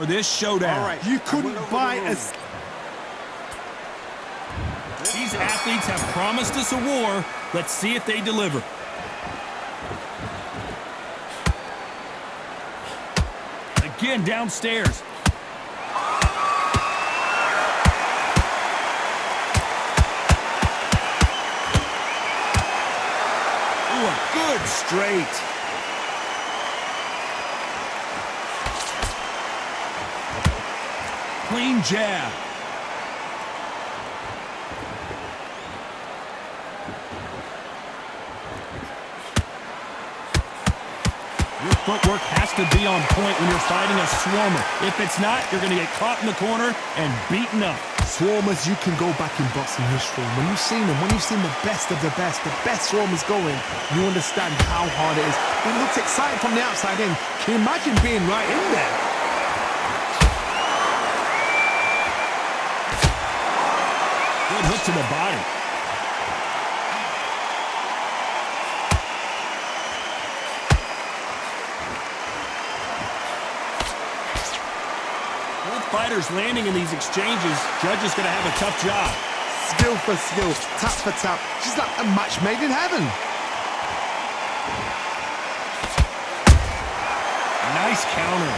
for this showdown. All right. You couldn't buy a... These athletes have promised us a war. Let's see if they deliver. Again, downstairs. Ooh, a good straight. Clean jab. Your footwork has to be on point when you're fighting a swarmer. If it's not, you're going to get caught in the corner and beaten up. Swarmers, you can go back in boxing history. When you've seen them, when you've seen the best swarmers going, you understand how hard it is. It looks exciting from the outside in. Can you imagine being right in there? Good hook to the body. Both fighters landing in these exchanges. Judge is going to have a tough job. Skill for skill, tap for tap. Just like a match made in heaven. Nice counter.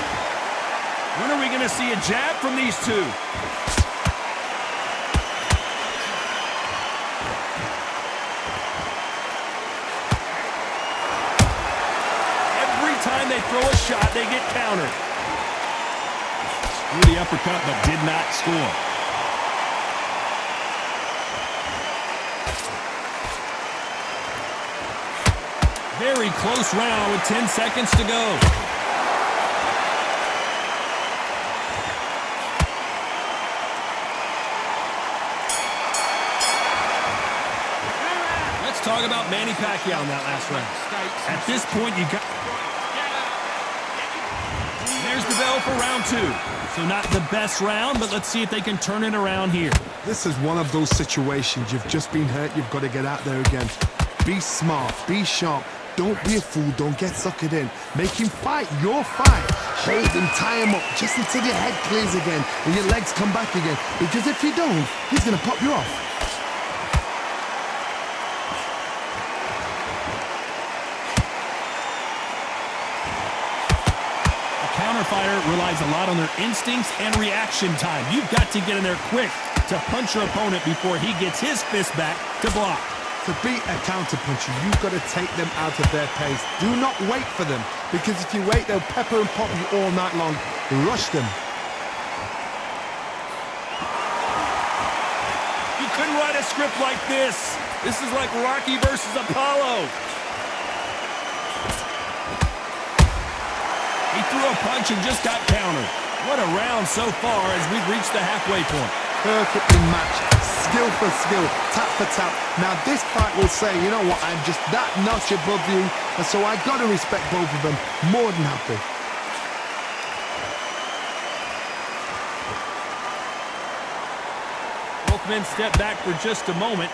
When are we going to see a jab from these two? Every time they throw a shot, they get countered. Threw the uppercut, but did not score. Very close round with 10 seconds to go. Let's talk about Manny Pacquiao in that last round. At this point, you got... There's the bell for round two. So not the best round, but let's see if they can turn it around here. This is one of those situations. You've just been hurt. You've got to get out there again. Be smart. Be sharp. Don't be a fool. Don't get suckered in. Make him fight your fight. Hold him, tie him up just until your head clears again and your legs come back again. Because if you don't, he's going to pop you off. Fighter relies a lot on their instincts and reaction time. You've got to get in there quick to punch your opponent before he gets his fist back to block. To beat a counter-puncher, you've got to take them out of their pace. Do not wait for them, because if you wait, they'll pepper and pop you all night long. Rush them. You couldn't write a script like this. This is like Rocky versus Apollo. He threw a punch and just got countered. What a round so far as we've reached the halfway point. Perfectly matched. Skill for skill. Tap for tap. Now this fight will say, you know what, I'm just that notch above you, and so I got to respect both of them. More than happy. Both men step back for just a moment.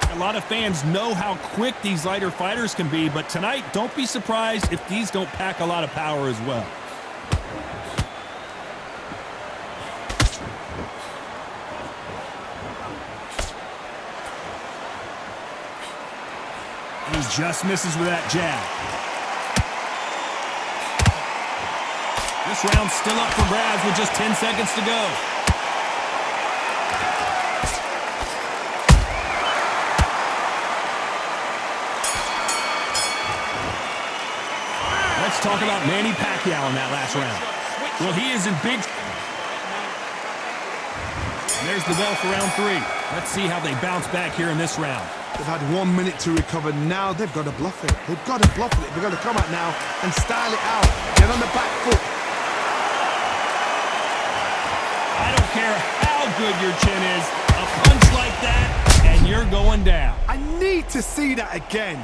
A lot of fans know how quick these lighter fighters can be, but tonight, don't be surprised if these don't pack a lot of power as well. And he just misses with that jab. This round's still up for grabs with just 10 seconds to go. Let's talk about Manny Pacquiao in that last round. Well, he is in big... And there's the bell for round three. Let's see how they bounce back here in this round. They've had 1 minute to recover. Now they've got to bluff it. They've got to bluff it. They've got to come out now and style it out. Get on the back foot. I don't care how good your chin is. A punch like that, and you're going down. I need to see that again.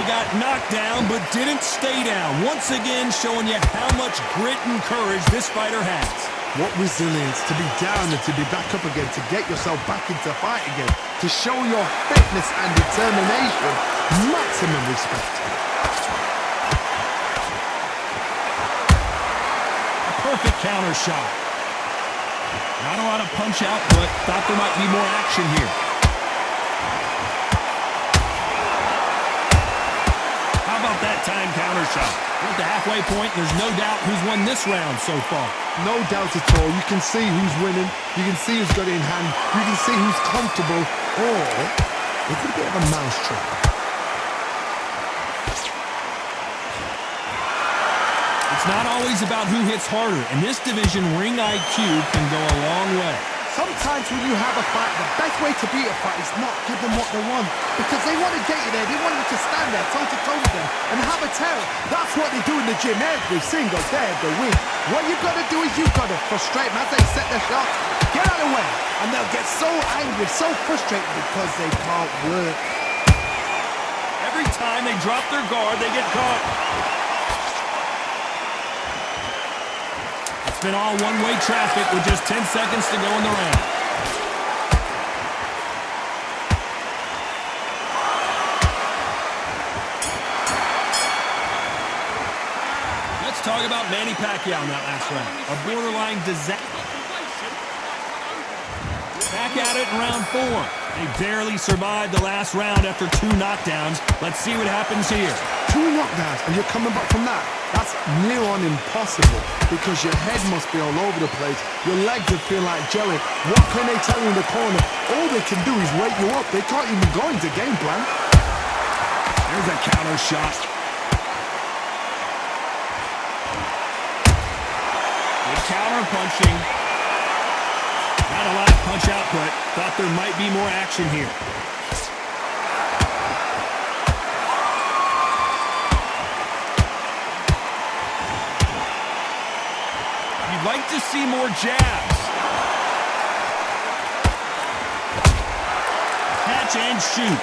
They got knocked down but didn't stay down. Once again, showing you how much grit and courage this fighter has. What resilience to be down and to be back up again, to get yourself back into fight again, to show your fitness and determination. Maximum respect. A perfect counter shot. Not a lot of punch out, but thought there might be more action here. How about that time counter shot? We're at the halfway point. There's no doubt who's won this round so far. No doubt at all. You can see who's winning. You can see who's got it in hand. You can see who's comfortable. Or it's a bit of a mousetrap. It's not always about who hits harder. In this division, ring IQ can go a long way. Sometimes when you have a fight, the best way to beat a fight is not give them what they want. Because they want to get you there. They want you to stand there toe-to-toe with them and have a terror. That's what they do in the gym every single day of the week. What you've got to do is you've got to frustrate them as they set their shots. Get out of the way. And they'll get so angry, so frustrated because they can't work. Every time they drop their guard, they get caught. It's been all one-way traffic with just 10 seconds to go in the round. Let's talk about Manny Pacquiao in that last round. A borderline disaster. Back at it in round 4. They barely survived the last round after 2 knockdowns. Let's see what happens here. 2 knockdowns and you're coming back from that. That's near on impossible because your head must be all over the place. Your legs would feel like jelly. What can they tell you in the corner? All they can do is wake you up. They can't even go into game plan. There's a counter shot. Good counter punching. Not a lot of punch output. Thought there might be more action here. You'd like to see more jabs. Catch and shoot.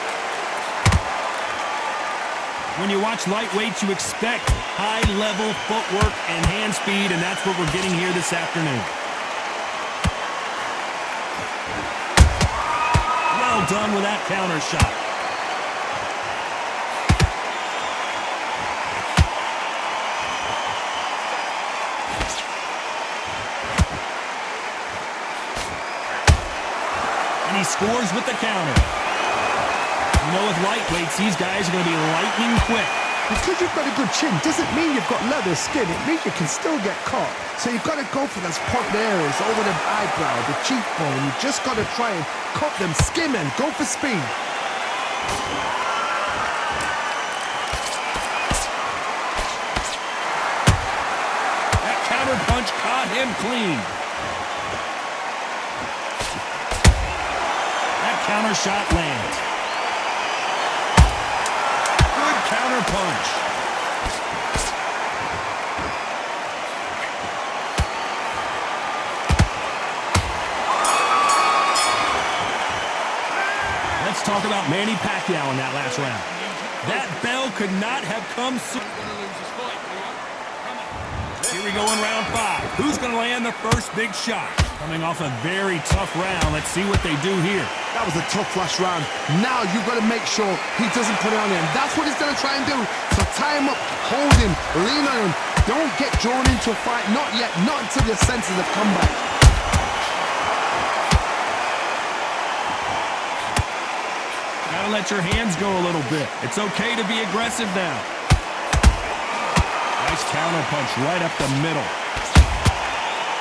When you watch lightweights, you expect high-level footwork and hand speed, and that's what we're getting here this afternoon. Well done with that counter shot. And he scores with the counter. You know, with lightweights, these guys are going to be lightning quick. Because you've got a good chin doesn't mean you've got leather skin. It means you can still get caught. So you've got to go for those point areas over the eyebrow, the cheekbone. You've just got to try and cut them, skim and go for speed. That counter punch caught him clean. That counter shot lands. Counter punch. Let's talk about Manny Pacquiao in that last round. That bell could not have come soon. Here we go in round 5. Who's going to land the first big shot? Coming off a very tough round. Let's see what they do here. That was a tough last round. Now you've got to make sure he doesn't put it on him. That's what he's going to try and do. So tie him up, hold him, lean on him. Don't get drawn into a fight. Not yet. Not until your senses have come back. Gotta let your hands go a little bit. It's okay to be aggressive now. Nice counter punch right up the middle.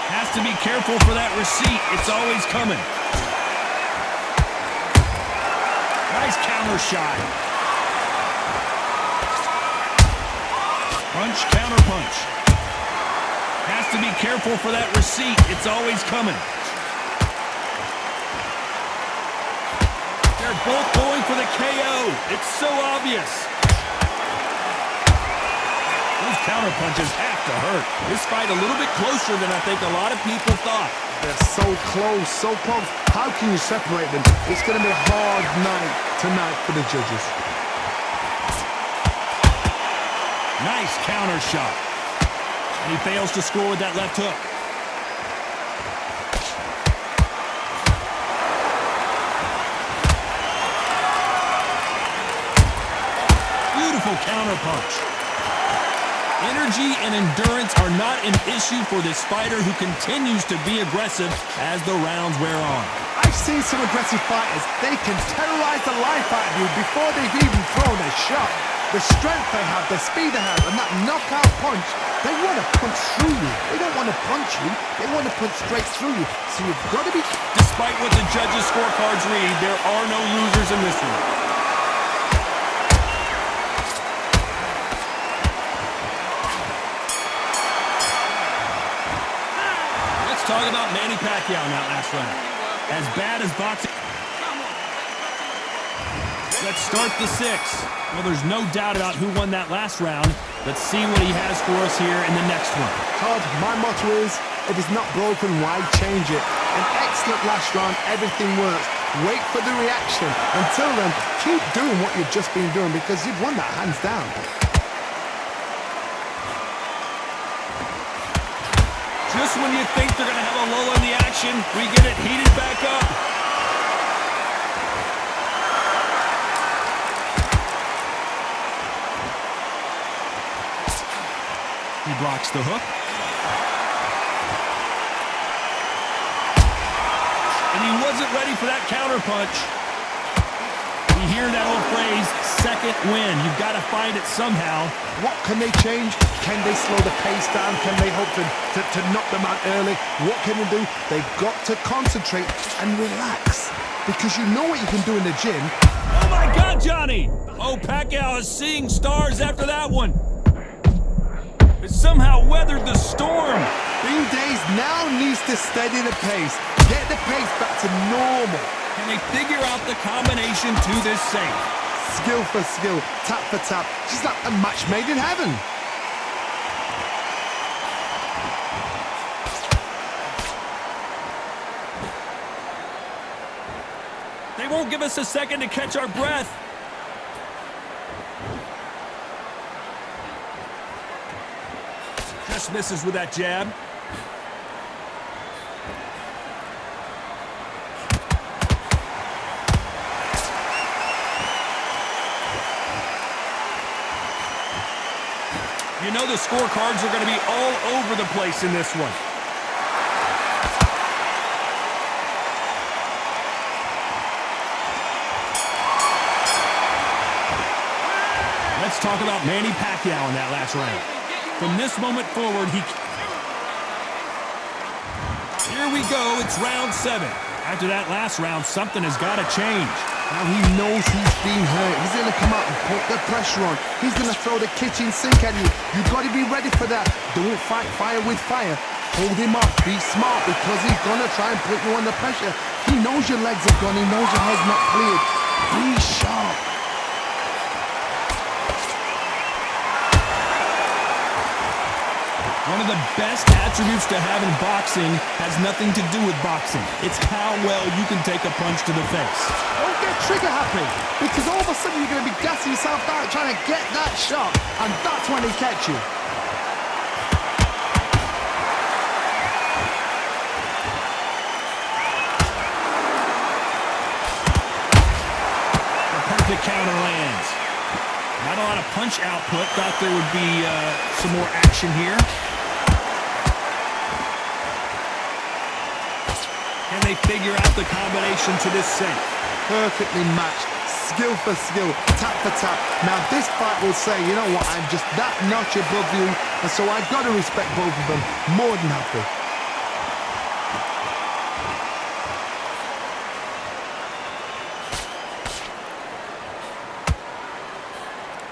Has to be careful for that receipt. It's always coming. Nice counter shot. Punch, counter punch. Has to be careful for that receipt. It's always coming. They're both going for the KO. It's so obvious. Those counter punches have to hurt. This fight a little bit closer than I think a lot of people thought. They're so close, so close. How can you separate them? It's going to be a hard night tonight for the judges. Nice counter shot. And he fails to score with that left hook. Beautiful counter punch. Energy and endurance are not an issue for this fighter who continues to be aggressive as the rounds wear on. I've seen some aggressive fighters. They can terrorize the life out of you before they've even thrown a shot. The strength they have, the speed they have, and that knockout punch, they want to punch through you. They don't want to punch you. They want to punch straight through you. So you've got to be... Despite what the judges' scorecards read, there are no losers in this one. Talk about Manny Pacquiao in that last round. As bad as boxing. Let's start the 6. Well, there's no doubt about who won that last round. Let's see what he has for us here in the next one. Todd, my motto is, if it's not broken, why change it? An excellent last round, everything works. Wait for the reaction. Until then, keep doing what you've just been doing because you've won that hands down. Just when you think they're going to have a lull in the action, we get it heated back up. He blocks the hook. And he wasn't ready for that counter punch. You hear that old phrase, second win. You've got to find it somehow. What can they change? Can they slow the pace down? Can they hope to knock them out early? What can they do? They've got to concentrate and relax. Because you know what you can do in the gym. Oh my God, Johnny! Oh, Pacquiao is seeing stars after that one. It somehow weathered the storm. Bean Days now needs to steady the pace. Get the pace back to normal. Can they figure out the combination to this safe? Skill for skill, tap for tap. She's like a match made in heaven. They won't give us a second to catch our breath. Just misses with that jab. You know the scorecards are going to be all over the place in this one. Let's talk about Manny Pacquiao in that last round. From this moment forward, Here we go, it's round 7. After that last round, something has got to change. Now he knows he's being hurt. He's going to come out and put the pressure on. He's going to throw the kitchen sink at you. You've got to be ready for that. Don't fight fire with fire. Hold him off. Be smart because he's going to try and put you under pressure. He knows your legs are gone. He knows your head's not cleared. Be sharp. One of the best attributes to have in boxing has nothing to do with boxing. It's how well you can take a punch to the face. Don't get trigger happy, because all of a sudden you're going to be gassing yourself out trying to get that shot, and that's when he catch you. The perfect counter lands. Not a lot of punch output. Thought there would be some more action here. Can they figure out the combination to this safe? Perfectly matched, skill for skill, tap for tap. Now this fight will say, you know what, I'm just that notch above you, and so I've got to respect both of them. More than happy.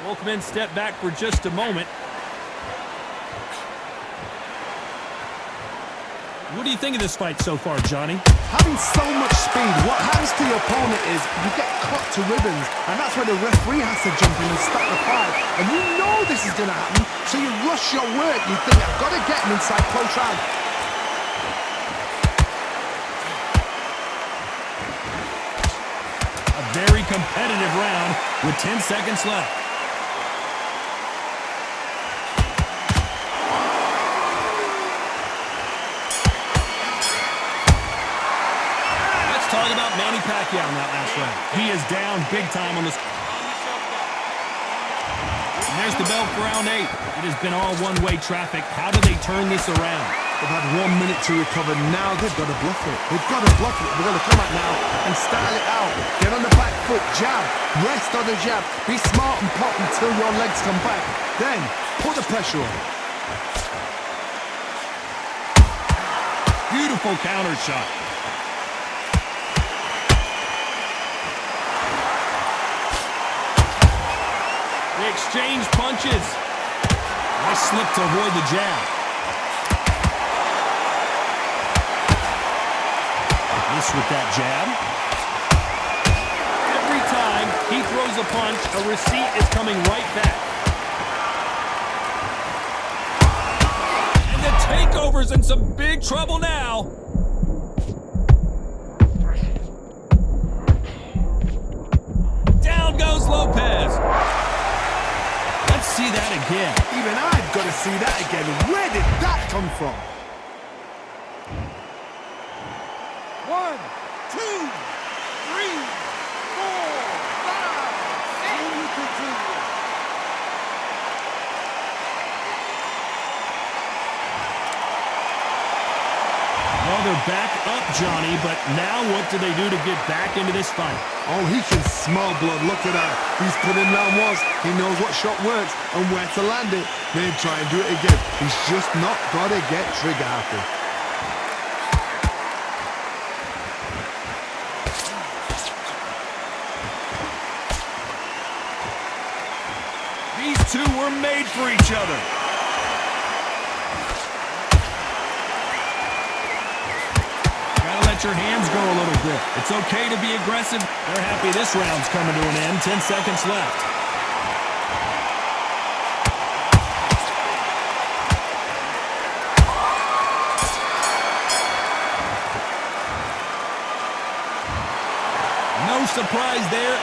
Both men step back for just a moment. What do you think of this fight so far, Johnny? Having so much speed, what happens to your opponent is you get cut to ribbons, and that's where the referee has to jump in and stop the fight. And you know this is going to happen, so you rush your work. You think, I've got to get him inside close round. A very competitive round with 10 seconds left. Pacquiao in that last round. He is down big time on this. And there's the bell for round 8. It has been all one-way traffic. How do they turn this around? They've had 1 minute to recover. Now they've got to bluff it. They've got to bluff it. They're going to come out now and style it out. Get on the back foot, jab. Rest on the jab. Be smart and pop until your legs come back. Then, put the pressure on. Beautiful counter shot. They exchange punches. Nice slip to avoid the jab. Miss with that jab. Every time he throws a punch, a receipt is coming right back. And the Takeover's in some big trouble now. Down goes Lopez. Let's see that again. Even I've got to see that again. Where did that come from? 1, 2, 3, 4, 5, and you continue. Well, they're back up, Johnny, but now what do they do to get back into this fight? Oh, he can smell blood. Look at that. He's put in round 1. He knows what shot works and where to land it. Then try and do it again. He's just not got to get trigger happy. These two were made for each other. Gotta let your hands go a little bit. It's okay to be aggressive. They're happy this round's coming to an end. 10 seconds left. No surprise there.